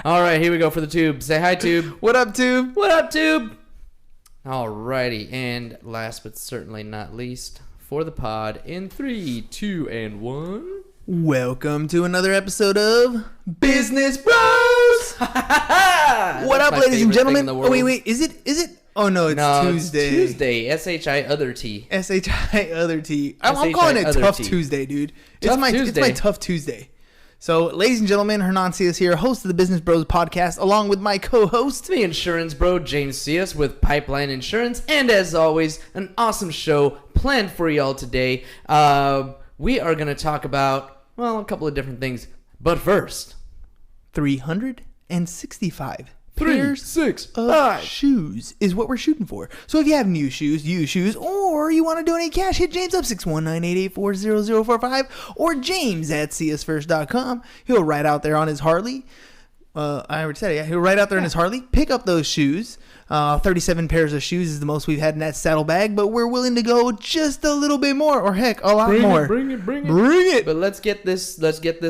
All right, here we go for the tube. Say hi, tube. What up, tube? What up, tube? Alrighty, and last but certainly not least, for the pod, in 3, 2, and 1. Welcome to another episode of Business Bros. What up, ladies and gentlemen? Oh, wait. Is it? Oh, no, it's Tuesday. It's Tuesday. S-H-I other T. S-H-I other T. I'm calling it Tough Tuesday, dude. It's my Tough Tuesday. So, ladies and gentlemen, Hernan Cias here, host of the Business Bros podcast, along with my co-host, the insurance bro, James Cias, with Pipeline Insurance. And as always, an awesome show planned for y'all today. We are going to talk about, well, a couple of different things. But first, 365 pairs of shoes is what we're shooting for. So if you have new shoes, used shoes, or you want to donate cash, hit James up 619-884-0045 or James at csfirst.com. He'll ride out there on his Harley. I already said it. Yeah. He'll ride out there on his Harley, pick up those shoes. 37 pairs of shoes is the most we've had in that saddlebag, but we're willing to go just a little bit more, or heck, a lot more. Bring it. But let's get this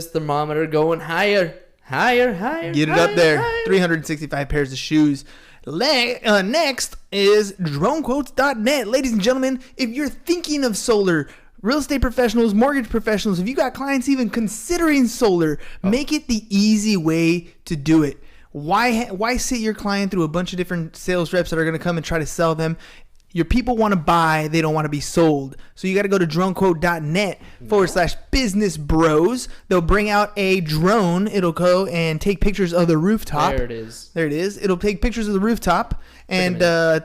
thermometer going higher. Get it up there. 365 pairs of shoes. Next is dronequotes.net. Ladies and gentlemen, if you're thinking of solar, real estate professionals, mortgage professionals, if you got clients even considering solar, make it the easy way to do it. Why sit your client through a bunch of different sales reps that are going to come and try to sell them? Your people want to buy, they don't want to be sold. So you got to go to dronequote.net /business bros. They'll bring out a drone. It'll go and take pictures of the rooftop. There it is. It'll take pictures of the rooftop and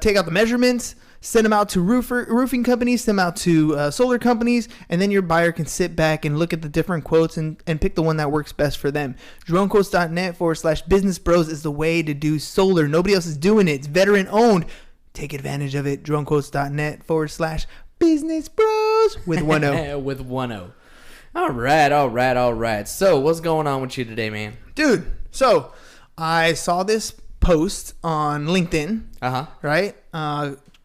take out the measurements, send them out to roofing companies, send them out to solar companies, and then your buyer can sit back and look at the different quotes and pick the one that works best for them. Dronequotes.net /business bros is the way to do solar. Nobody else is doing it. It's veteran owned. Take advantage of it. Dronequotes.net /business bros with 1 O. With 1 O. All right. So, what's going on with you today, man? Dude, so I saw this post on LinkedIn, right?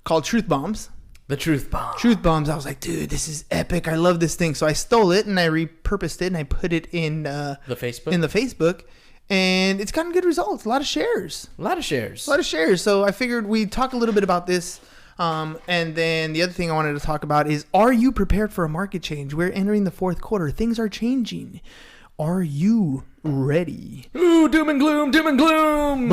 Called Truth Bombs. The Truth Bomb. Truth Bombs. I was like, dude, this is epic. I love this thing. So I stole it and I repurposed it and I put it in the Facebook. And it's gotten good results. A lot of shares. So I figured we'd talk a little bit about this. And then the other thing I wanted to talk about is, are you prepared for a market change? We're entering the fourth quarter. Things are changing. Are you ready? Ooh, doom and gloom. Boom,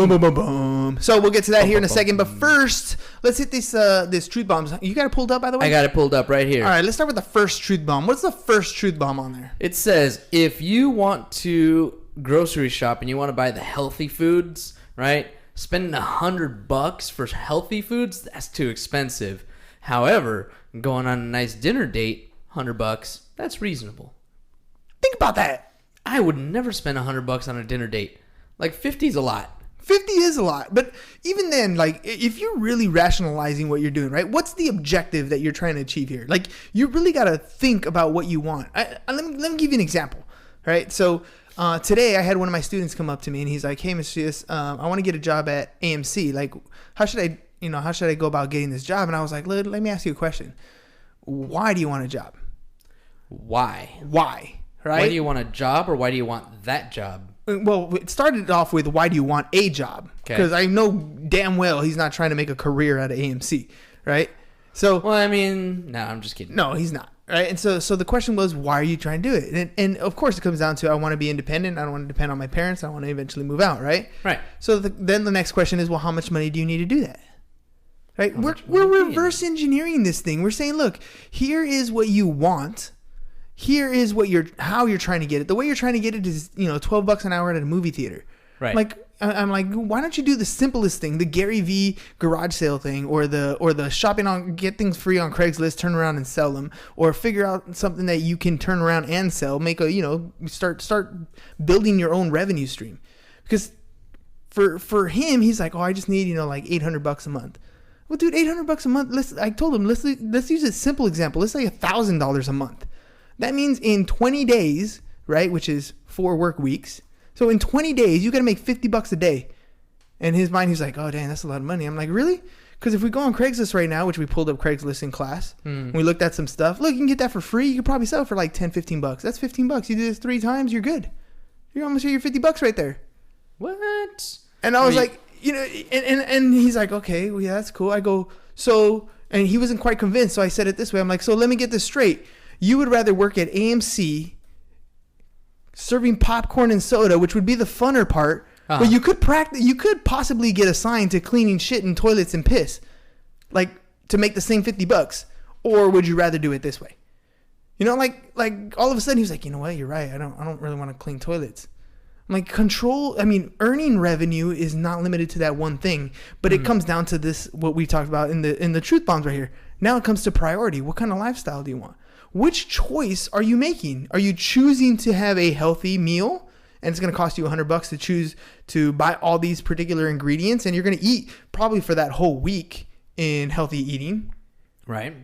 boom, boom, boom. So we'll get to that here in a second. But first, let's hit this Truth Bombs. You got it pulled up, by the way? I got it pulled up right here. All right, let's start with the first Truth Bomb. What's the first Truth Bomb on there? It says, if you want to grocery shop and you want to buy the healthy foods, right? Spending $100 for healthy foods, that's too expensive. However, going on a nice dinner date, $100, that's reasonable. Think about that. I would never spend $100 on a dinner date. Like 50 is a lot. 50 is a lot, but even then, like, if you're really rationalizing what you're doing, right? What's the objective that you're trying to achieve here? Like, you really got to think about what you want. Let me give you an example, right? So today I had one of my students come up to me and he's like, hey, Mr. Cias, I want to get a job at AMC. Like, how should I go about getting this job? And I was like, let me ask you a question. Why do you want a job? Why? Right? Why do you want a job, or why do you want that job? Well, it started off with, why do you want a job? Because I know damn well he's not trying to make a career out of AMC, right? So, well, I mean, no, I'm just kidding. No, he's not. Right. And so the question was, why are you trying to do it? And of course it comes down to, I want to be independent. I don't want to depend on my parents. I want to eventually move out. Right. So then the next question is, well, how much money do you need to do that? Right. We're reverse engineering this thing. We're saying, look, here is what you want. Here is how you're trying to get it. The way you're trying to get it is, $12 an hour at a movie theater. Right. Like, I'm like, why don't you do the simplest thing, the Gary V garage sale thing, or the shopping on, get things free on Craigslist, turn around and sell them, or figure out something that you can turn around and sell, make start building your own revenue stream. Because for him, he's like, oh, I just need, like $800 a month. Well, dude, $800 a month. I told him, let's use a simple example. Let's say $1,000 a month. That means in 20 days, right, which is 4 work weeks. So in 20 days, you got to make $50 a day. In his mind, he's like, oh, dang, that's a lot of money. I'm like, really? Because if we go on Craigslist right now, which we pulled up Craigslist in class, we looked at some stuff. Look, you can get that for free. You could probably sell it for like $10, $15. That's $15. You do this 3 times, you're good. You're almost at your $50 right there. What? And I was like, you know, and he's like, okay, well, yeah, that's cool. I go, so, and he wasn't quite convinced. So I said it this way. I'm like, so let me get this straight. You would rather work at AMC serving popcorn and soda, which would be the funner part, but you could possibly get assigned to cleaning shit in toilets and piss, like to make the same $50. Or would you rather do it this way? You know, like all of a sudden he was like, you know what, you're right. I don't really want to clean toilets. I'm like, earning revenue is not limited to that one thing, but it comes down to this, what we talked about in the truth bombs right here. Now it comes to priority. What kind of lifestyle do you want? Which choice are you making? Are you choosing to have a healthy meal, and it's going to cost you $100 to choose to buy all these particular ingredients, and you're going to eat probably for that whole week in healthy eating, right?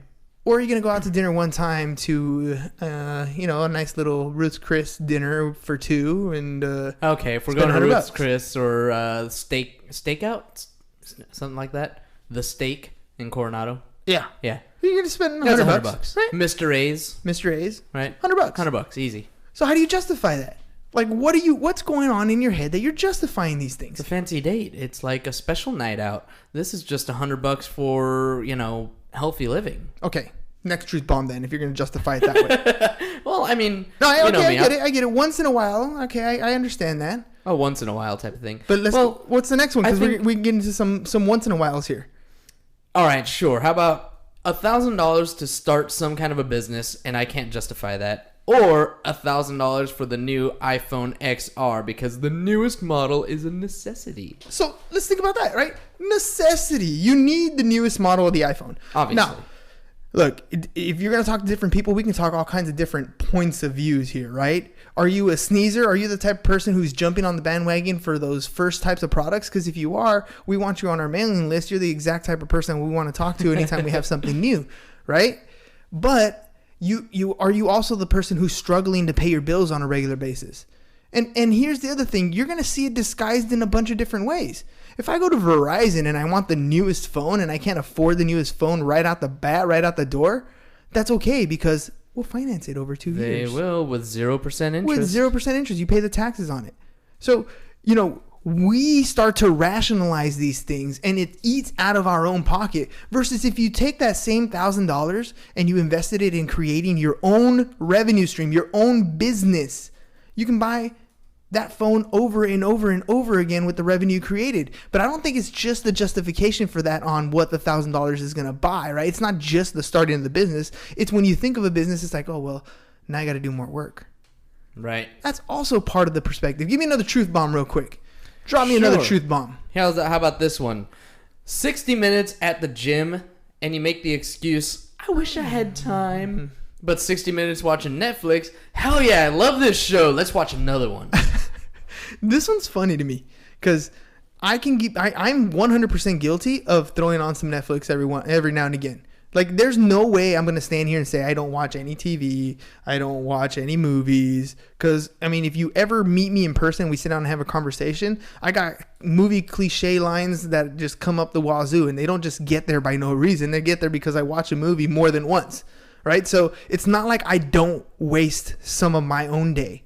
Or are you going to go out to dinner one time to, a nice little Ruth's Chris dinner for two, and okay, if we're going to Ruth's Chris or Stakeout, something like that, the steak in Coronado. Yeah. You're going to spend $100, right? Mr. A's, right? $100. $100, easy. So how do you justify that? Like, what's going on in your head that you're justifying these things? It's a fancy date. It's like a special night out. This is just $100 for, healthy living. Okay. Next truth bomb then, if you're going to justify it that way. Well, I mean, I get it. Once in a while. Okay, I understand that. A once in a while type of thing. But what's the next one? Because we can get into some once in a whiles here. All right, sure. How about $1,000 to start some kind of a business, and I can't justify that, or $1,000 for the new iPhone XR because the newest model is a necessity. So let's think about that, right? Necessity. You need the newest model of the iPhone. Obviously. Now, look, if you're going to talk to different people, we can talk all kinds of different points of views here, right? Are you a sneezer? Are you the type of person who's jumping on the bandwagon for those first types of products? Because if you are, we want you on our mailing list. You're the exact type of person we want to talk to anytime we have something new, right? But are you also the person who's struggling to pay your bills on a regular basis? And here's the other thing. You're going to see it disguised in a bunch of different ways. If I go to Verizon and I want the newest phone and I can't afford the newest phone right out the bat, right out the door, that's okay because we'll finance it over 2 years. They will with 0% interest. With 0% interest. You pay the taxes on it. So, we start to rationalize these things and it eats out of our own pocket versus if you take that same $1,000 and you invested it in creating your own revenue stream, your own business, you can buy that phone over and over and over again with the revenue created. But I don't think it's just the justification for that on what the $1,000 is going to buy, right? It's not just the starting of the business. It's when you think of a business, it's like, oh, well, now I got to do more work. Right. That's also part of the perspective. Give me another truth bomb real quick. Drop me another truth bomb. How about this one? 60 minutes at the gym and you make the excuse, I wish I had time. But 60 minutes watching Netflix, hell yeah, I love this show. Let's watch another one. This one's funny to me because I'm 100% guilty of throwing on some Netflix every now and again. Like, there's no way I'm going to stand here and say I don't watch any TV, I don't watch any movies. Because, if you ever meet me in person, we sit down and have a conversation, I got movie cliche lines that just come up the wazoo. And they don't just get there by no reason. They get there because I watch a movie more than once. Right? So it's not like I don't waste some of my own day.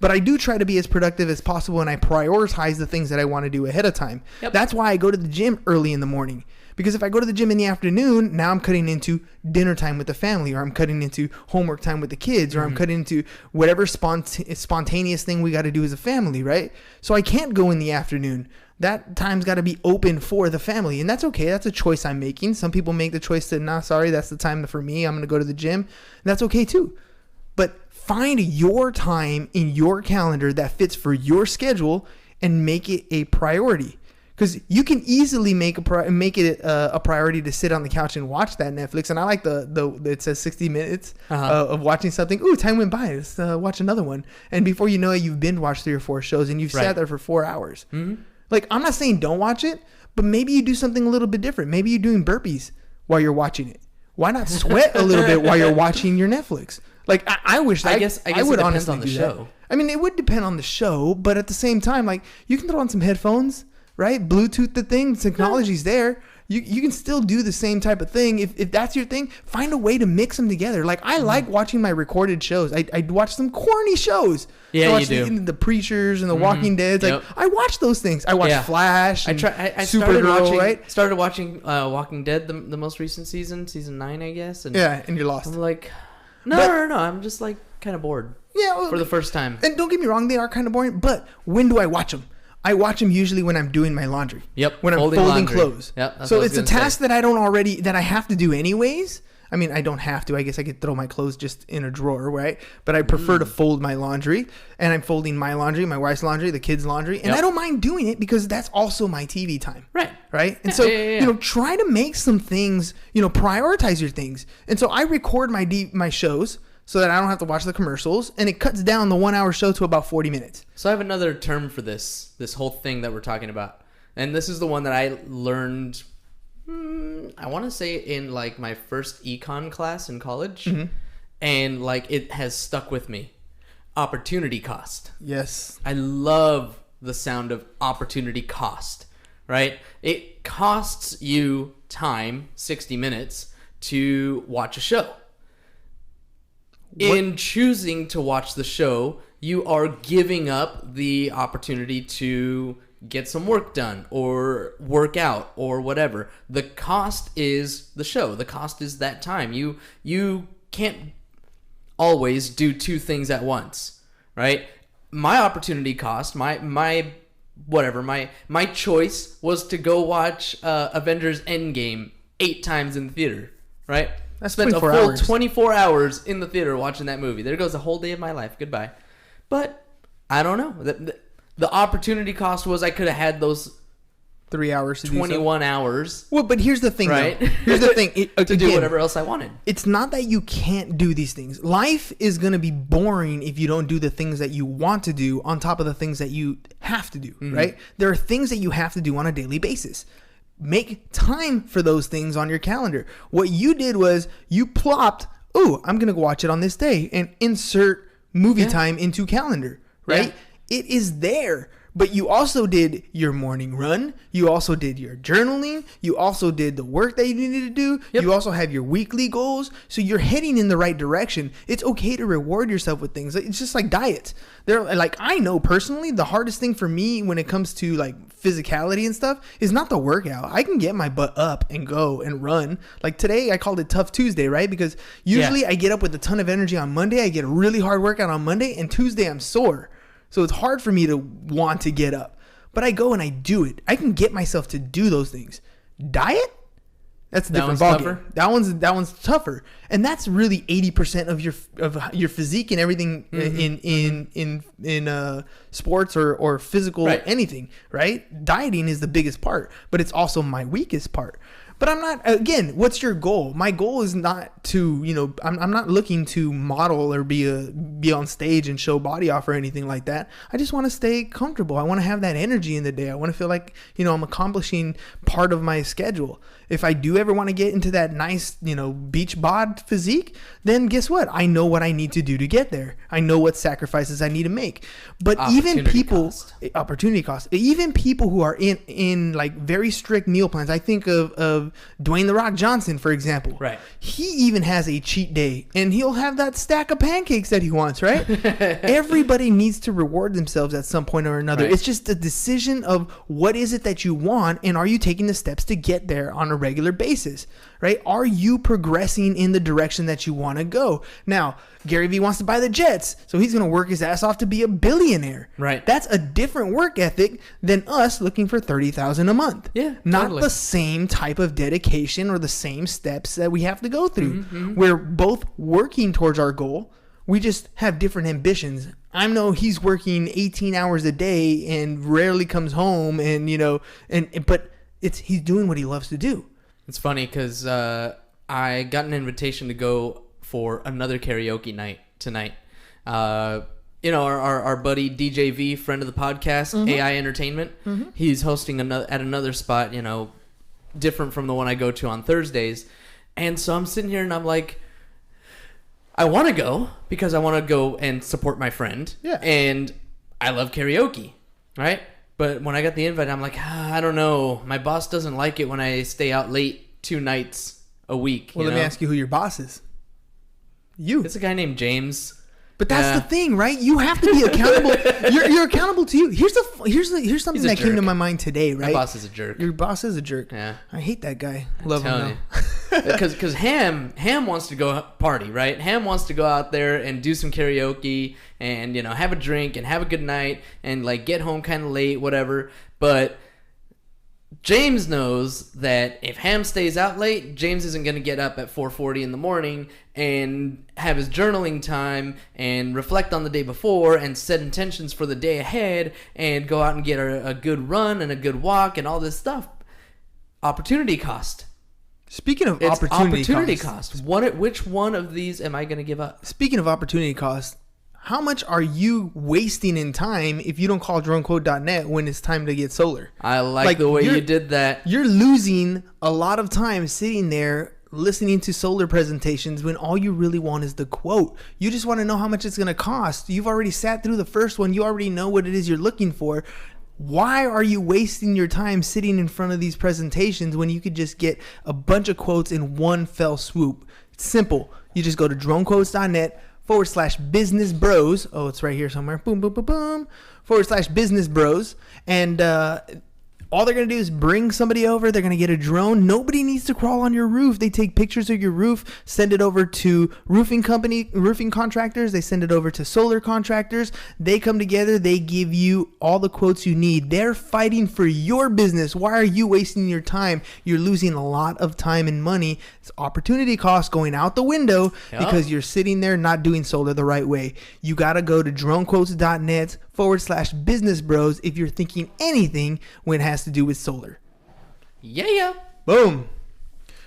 But I do try to be as productive as possible and I prioritize the things that I want to do ahead of time. Yep. That's why I go to the gym early in the morning. Because if I go to the gym in the afternoon, now I'm cutting into dinner time with the family, or I'm cutting into homework time with the kids, or I'm cutting into whatever spontaneous thing we got to do as a family, right? So I can't go in the afternoon. That time's got to be open for the family. And that's okay. That's a choice I'm making. Some people make the choice to, nah, sorry, that's the time for me. I'm going to go to the gym. And that's okay too. But find your time in your calendar that fits for your schedule and make it a priority. Because you can easily make it a priority to sit on the couch and watch that Netflix. And I like it says 60 minutes of watching something. Ooh, time went by. Let's watch another one. And before you know it, you've binge watched 3 or 4 shows and you've sat there for 4 hours. Mm-hmm. Like, I'm not saying don't watch it, but maybe you do something a little bit different. Maybe you're doing burpees while you're watching it. Why not sweat a little bit while you're watching your Netflix? Like, I wish that I would honestly do that. It would depend on the show, but at the same time, like, you can throw on some headphones, right? Bluetooth the thing. Technology's there. you can still do the same type of thing. If that's your thing, find a way to mix them together. Like, I like watching my recorded shows. I watch some corny shows. Yeah, I you do. The Preachers and the Walking Dead. Like, I watch those things. I watch Flash. And I started watching Walking Dead, the most recent season 9, I guess. And and you're lost. I'm like, no. I'm just like kind of bored. Yeah, for the first time. And don't get me wrong, they are kind of boring. But when do I watch them? I watch them usually when I'm doing my laundry. Yep. When I'm folding clothes. Yep. So it's a task that I have to do anyways. I mean, I don't have to. I guess I could throw my clothes just in a drawer, right? But I prefer to fold my laundry. And I'm folding my laundry, my wife's laundry, the kids' laundry. And I don't mind doing it because that's also my TV time. Right. Right? And try to make some things, prioritize your things. And so I record my shows so that I don't have to watch the commercials. And it cuts down the 1 hour show to about 40 minutes. So I have another term for this whole thing that we're talking about. And this is the one that I learned... I want to say in like my first econ class in college, and like it has stuck with me. Opportunity cost. Yes. I love the sound of opportunity cost, right? It costs you time, 60 minutes, to watch a show. In choosing to watch the show, you are giving up the opportunity to get some work done or work out or whatever. The cost is the show. The cost is that time. You can't always do two things at once, right? My opportunity cost, my choice was to go watch Avengers Endgame 8 times in the theater, right? I spent a full 24 hours in the theater watching that movie. There goes a whole day of my life. Goodbye. But I don't know. The opportunity cost was I could have had those 3 hours, 21 hours. Well, but here's the thing, right? Here's the thing. To do whatever else I wanted. It's not that you can't do these things. Life is going to be boring if you don't do the things that you want to do on top of the things that you have to do, right? There are things that you have to do on a daily basis. Make time for those things on your calendar. What you did was you plopped, I'm going to go watch it on this day and insert movie time into calendar, right? Yeah. It is there. But you also did your morning run. You also did your journaling. You also did the work that you needed to do. Yep. You also have your weekly goals. So you're heading in the right direction. It's okay to reward yourself with things. It's just like diets. I know personally the hardest thing for me when it comes to like physicality and stuff is not the workout. I can get my butt up and go and run. Like today I called it Tough Tuesday, right? Because usually I get up with a ton of energy on Monday. I get a really hard workout on Monday, and Tuesday I'm sore. So it's hard for me to want to get up. But I go and I do it. I can get myself to do those things. Diet? That's a different ballgame. That one's tougher. And that's really 80% of your physique and everything in sports or physical anything, right? Dieting is the biggest part, but it's also my weakest part. But I'm not, again, what's your goal? My goal is not to, I'm not looking to model or be on stage and show body off or anything like that. I just want to stay comfortable. I want to have that energy in the day. I want to feel like, I'm accomplishing part of my schedule. If I do ever want to get into that nice, beach bod physique, then guess what? I know what I need to do to get there. I know what sacrifices I need to make. But opportunity cost, even people who are in like very strict meal plans, I think of Dwayne "The Rock" Johnson, for example. Right. He even has a cheat day, and he'll have that stack of pancakes that he wants, right? Everybody needs to reward themselves at some point or another. Right. It's just a decision of what is it that you want, and are you taking the steps to get there on a regular basis, right? Are you progressing in the direction that you want to go? Now, Gary Vee wants to buy the jets, so he's going to work his ass off to be a billionaire. Right. That's a different work ethic than us looking for $30,000 a month. Yeah, not totally. The same type of dedication or the same steps that we have to go through. We're both working towards our goal. We just have different ambitions. I know he's working 18 hours a day and rarely comes home, and but he's doing what he loves to do. It's funny because I got an invitation to go for another karaoke night tonight. Our buddy DJ V, friend of the podcast, AI Entertainment, he's hosting at another spot, different from the one I go to on Thursdays. And so I'm sitting here and I'm like, I want to go because I want to go and support my friend. Yeah. And I love karaoke, right? But when I got the invite, I'm like, I don't know. My boss doesn't like it when I stay out late 2 nights a week. Well, let me ask you who your boss is. You. It's a guy named James. But that's the thing, right? You have to be accountable. You're accountable to you. Here's something that came to my mind today, right? My boss is a jerk. Your boss is a jerk. Yeah. I hate that guy. Love him Because Ham wants to go party, right? Ham wants to go out there and do some karaoke and, you know, have a drink and have a good night and, like, get home kind of late, whatever. But James knows that if Ham stays out late, James isn't going to get up at 4:40 in the morning and have his journaling time and reflect on the day before and set intentions for the day ahead and go out and get a good run and a good walk and all this stuff. Opportunity cost. Speaking of opportunity cost. Which one of these am I going to give up? Speaking of opportunity cost, how much are you wasting in time if you don't call dronequote.net when it's time to get solar? I like the way you did that. You're losing a lot of time sitting there listening to solar presentations when all you really want is the quote. You just want to know how much it's going to cost. You've already sat through the first one. You already know what it is you're looking for. Why are you wasting your time sitting in front of these presentations when you could just get a bunch of quotes in one fell swoop? It's simple. You just go to dronequotes.net/business bros. Oh, it's right here somewhere. Boom, boom, boom, boom. /business bros. And all they're going to do is bring somebody over. They're going to get a drone. Nobody needs to crawl on your roof. They take pictures of your roof, send it over to roofing contractors. They send it over to solar contractors. They come together. They give you all the quotes you need. They're fighting for your business. Why are you wasting your time? You're losing a lot of time and money. It's opportunity cost going out the window because you're sitting there not doing solar the right way. You got to go to dronequotes.net/business bros if you're thinking anything when it has to do with solar. Yeah. Boom.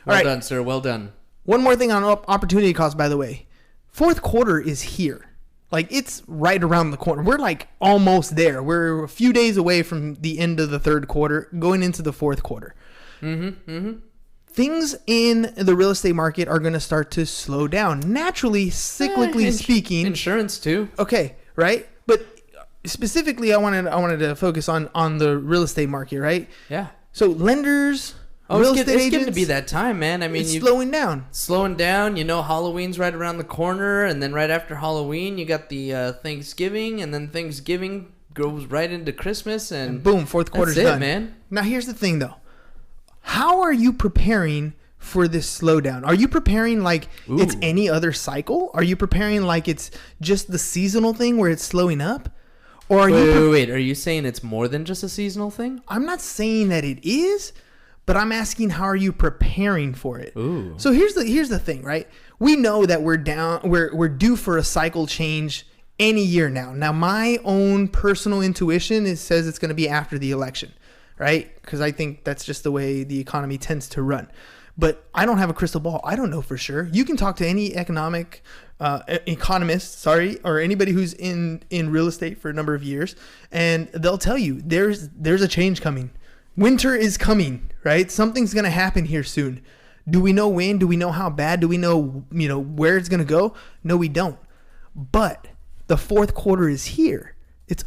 Well done, sir. Well done. One more thing on opportunity cost, by the way. Fourth quarter is here. Like, it's right around the corner. We're like almost there. We're a few days away from the end of the third quarter, going into the fourth quarter. Things in the real estate market are going to start to slow down. Naturally, cyclically speaking. Insurance too. Okay, right? But specifically, I wanted to focus on the real estate market, right? Yeah. So lenders, real estate agents. It's getting to be that time, man. I mean, it's slowing down. Slowing down. You know, Halloween's right around the corner, and then right after Halloween, you got the Thanksgiving, and then Thanksgiving goes right into Christmas, and boom, fourth quarter's done, man. Now, here's the thing, though. How are you preparing for this slowdown? Are you preparing like it's any other cycle? Are you preparing like it's just the seasonal thing where it's slowing up? Or are wait, are you saying it's more than just a seasonal thing? I'm not saying that it is, but I'm asking how are you preparing for it? Ooh. So here's the thing, right? We know that we're due for a cycle change any year now. Now, my own personal intuition says it's going to be after the election, right? Because I think that's just the way the economy tends to run. But I don't have a crystal ball. I don't know for sure. You can talk to any economist, or anybody who's in real estate for a number of years, and they'll tell you there's a change coming. Winter is coming, right? Something's going to happen here soon. Do we know when? Do we know how bad? Do we know where it's going to go? No, we don't. But the fourth quarter is here. It's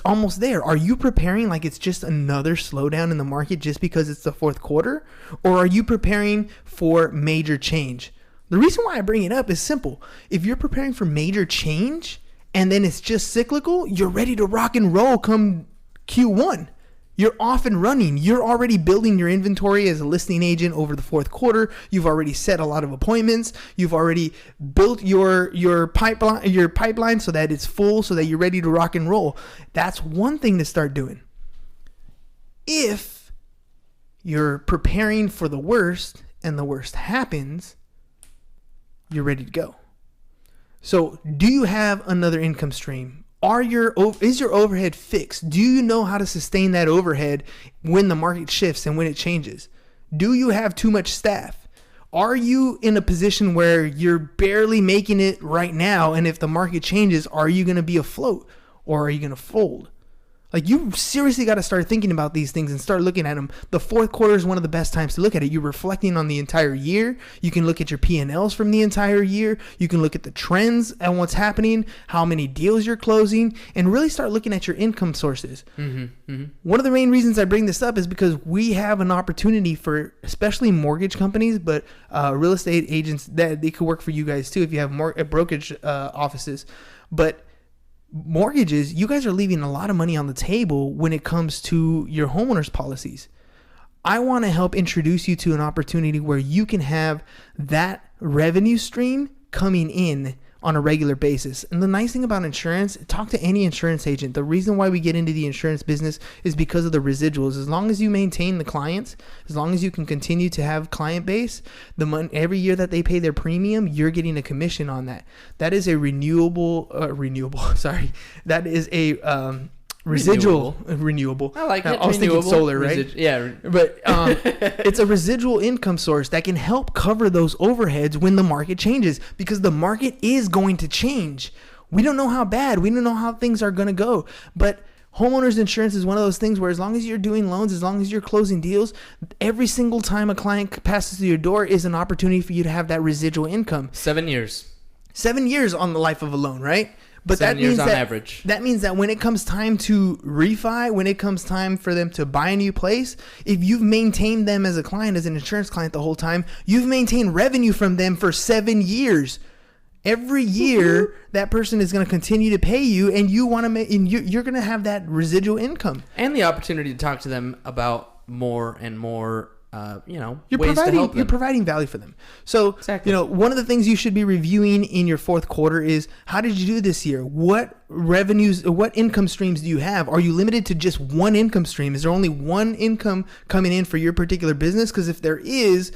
almost there. Are you preparing like it's just another slowdown in the market just because it's the fourth quarter? Or are you preparing for major change? The reason why I bring it up is simple. If you're preparing for major change and then it's just cyclical, you're ready to rock and roll come Q1. You're off and running. You're already building your inventory as a listing agent over the fourth quarter. You've already set a lot of appointments. You've already built your pipeline so that it's full, so that you're ready to rock and roll. That's one thing to start doing. If you're preparing for the worst and the worst happens, you're ready to go. So, do you have another income stream? Is your overhead fixed? Do you know how to sustain that overhead when the market shifts and when it changes? Do you have too much staff? Are you in a position where you're barely making it right now, and if the market changes, are you going to be afloat or are you going to fold? Like, you seriously got to start thinking about these things and start looking at them. The fourth quarter is one of the best times to look at it. You're reflecting on the entire year. You can look at your P&Ls from the entire year. You can look at the trends and what's happening, how many deals you're closing, and really start looking at your income sources. One of the main reasons I bring this up is because we have an opportunity for, especially mortgage companies, but real estate agents, that they could work for you guys too if you have brokerage offices. But mortgages, you guys are leaving a lot of money on the table when it comes to your homeowners policies. I want to help introduce you to an opportunity where you can have that revenue stream coming in on a regular basis. And the nice thing about insurance, talk to any insurance agent. The reason why we get into the insurance business is because of the residuals. As long as you maintain the clients, as long as you can continue to have client base, the money every year that they pay their premium, you're getting a commission on that. That is a that is a renewable. I like it. I was thinking solar, right? Yeah. But it's a residual income source that can help cover those overheads when the market changes, because the market is going to change. We don't know how bad, we don't know how things are going to go, but homeowners insurance is one of those things where as long as you're doing loans, as long as you're closing deals, every single time a client passes through your door is an opportunity for you to have that residual income. 7 years. 7 years on the life of a loan, right? But 7 years on average. That means that when it comes time to refi, when it comes time for them to buy a new place, if you've maintained them as a client, as an insurance client the whole time, you've maintained revenue from them for 7 years. Every year, that person is going to continue to pay you, and you want to you're going to have that residual income and the opportunity to talk to them about more and more. You're ways to help them. You're providing value for them. So, exactly. One of the things you should be reviewing in your fourth quarter is, how did you do this year? What revenues, what income streams do you have? Are you limited to just one income stream? Is there only one income coming in for your particular business? Because if there is,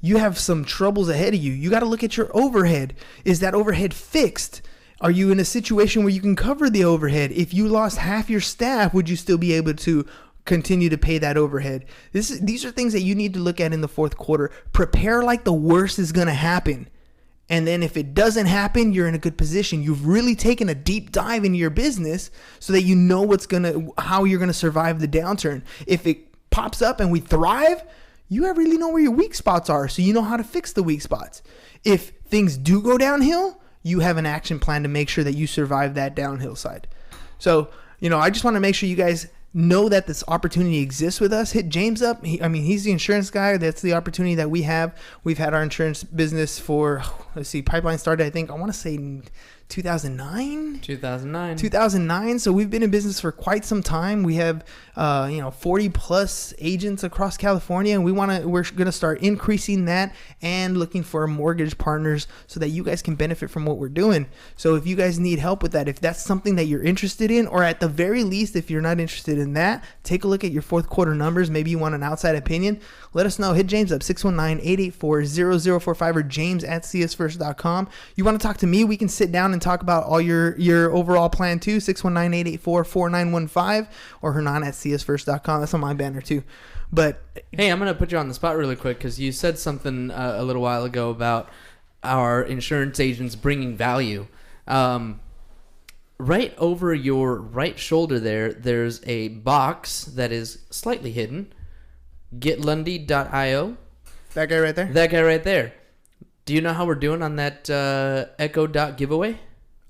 you have some troubles ahead of you. You got to look at your overhead. Is that overhead fixed? Are you in a situation where you can cover the overhead? If you lost half your staff, would you still be able to continue to pay that overhead? These are things that you need to look at in the fourth quarter. Prepare like the worst is going to happen. And then if it doesn't happen, you're in a good position. You've really taken a deep dive into your business so that you know how you're going to survive the downturn. If it pops up and we thrive, you really know where your weak spots are, so you know how to fix the weak spots. If things do go downhill, you have an action plan to make sure that you survive that downhill side. So, I just want to make sure you guys know that this opportunity exists with us. Hit James up. He's the insurance guy. That's the opportunity that we have. We've had our insurance business for, Pipeline started, I think, I want to say 2009. So we've been in business for quite some time. We have 40 plus agents across California, and we're going to start increasing that and looking for mortgage partners so that you guys can benefit from what we're doing. So if you guys need help with that, if that's something that you're interested in, or at the very least, if you're not interested in that, take a look at your fourth quarter numbers. Maybe you want an outside opinion. Let us know. Hit James up, 619-884-0045, or james@csfirst.com. You want to talk to me? We can sit down and talk about all your overall plan too. 619-884-4915, or hernan@csfirst.com. That's on my banner too. But hey, I'm gonna put you on the spot really quick, because you said something a little while ago about our insurance agents bringing value. Right over your right shoulder there's a box that is slightly hidden. GetLundy.io. That guy right there? That guy right there. Do you know how we're doing on that Echo Dot giveaway?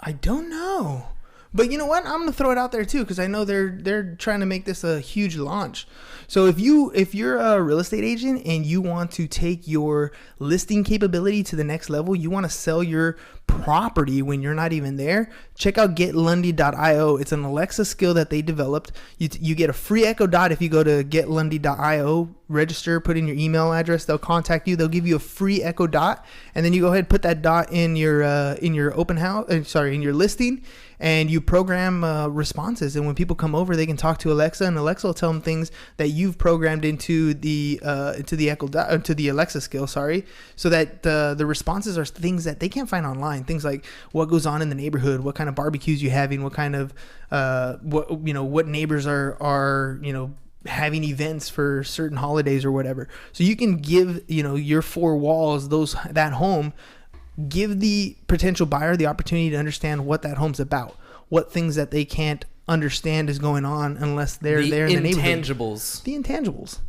I don't know. But you know what? I'm gonna throw it out there too, because I know they're trying to make this a huge launch. So if you're a real estate agent and you want to take your listing capability to the next level, you want to sell your property when you're not even there, check out GetLundy.io. It's an Alexa skill that they developed. You get a free Echo Dot if you go to GetLundy.io, register, put in your email address. They'll contact you. They'll give you a free Echo Dot, and then you go ahead and put that dot in your open house. In your listing. And you program responses, and when people come over, they can talk to Alexa, and Alexa will tell them things that you've programmed into the Alexa skill. So that the responses are things that they can't find online. Things like what goes on in the neighborhood, what kind of barbecues you're having, what kind of what neighbors are having events for certain holidays or whatever. So you can give your four walls that home. Give the potential buyer the opportunity to understand what that home's about, what things that they can't understand is going on unless they're there in the neighborhood. The intangibles.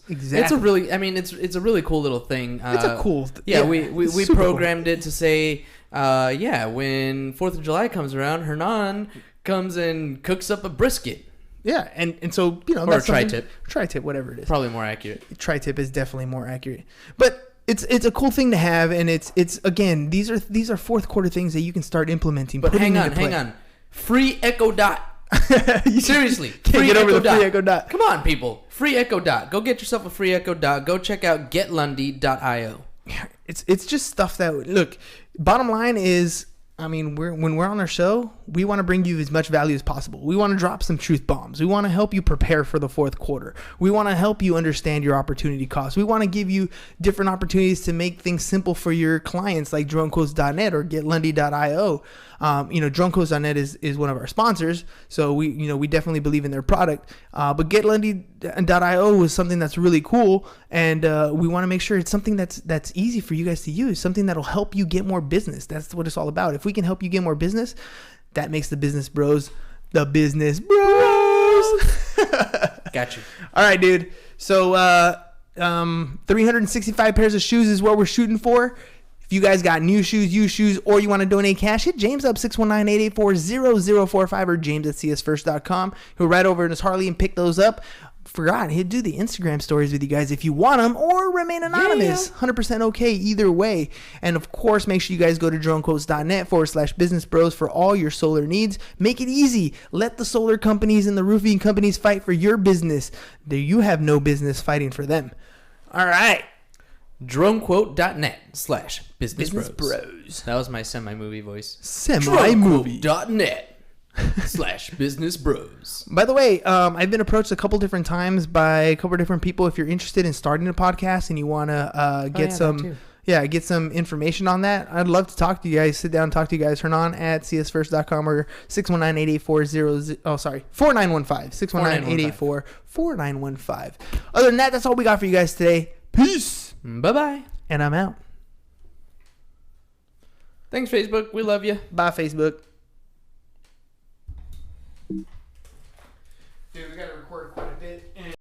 Exactly. It's a really, I mean, it's a really cool little thing. It's a cool. We programmed it to say, when 4th of July comes around, Hernan comes and cooks up a brisket. Yeah, and so, or that's a tri-tip. Tri-tip, whatever it is. Probably more accurate. Tri-tip is definitely more accurate. But it's a cool thing to have, and it's again, these are fourth quarter things that you can start implementing. But hang on. Free Echo Dot. Seriously. Can't get over the free Echo Dot. Come on, people. Free Echo Dot. Go get yourself a free Echo Dot. Go check out getlundy.io. It's just stuff that, look, bottom line is, I mean, when we're on our show, we want to bring you as much value as possible. We want to drop some truth bombs. We want to help you prepare for the fourth quarter. We want to help you understand your opportunity costs. We want to give you different opportunities to make things simple for your clients, like dronequotes.net or getlundy.io. Dronequotes.net is one of our sponsors, so we definitely believe in their product. But getlundy.io was something that's really cool, and we want to make sure it's something that's easy for you guys to use, something that'll help you get more business. That's what it's all about. If we can help you get more business, that makes the business bros the business bros. Got you. All right, dude. So 365 pairs of shoes is what we're shooting for. If you guys got new shoes, used shoes, or you want to donate cash, hit James up 619-884-0045 or james@csfirst.com. He'll ride over in his Harley and pick those up. Forgot, he'll do the Instagram stories with you guys if you want them, or remain anonymous. 100% okay either way. And of course, make sure you guys go to dronequotes.net/business bros for all your solar needs. Make it easy. Let the solar companies and the roofing companies fight for your business. You have no business fighting for them. All right. dronequote.net/business bros. That was my semi-movie voice. Semi-movie. dronequote.net/business bros. By the way, I've been approached a couple different times by a couple different people. If you're interested in starting a podcast and you want to get some information on that, I'd love to talk to you guys. Sit down and talk to you guys. Hernan at csfirst.com or 619-884-4915. 619-884-4915. Other than that, that's all we got for you guys today. Peace. Bye-bye. And I'm out. Thanks, Facebook. We love you. Bye, Facebook. Dude, we gotta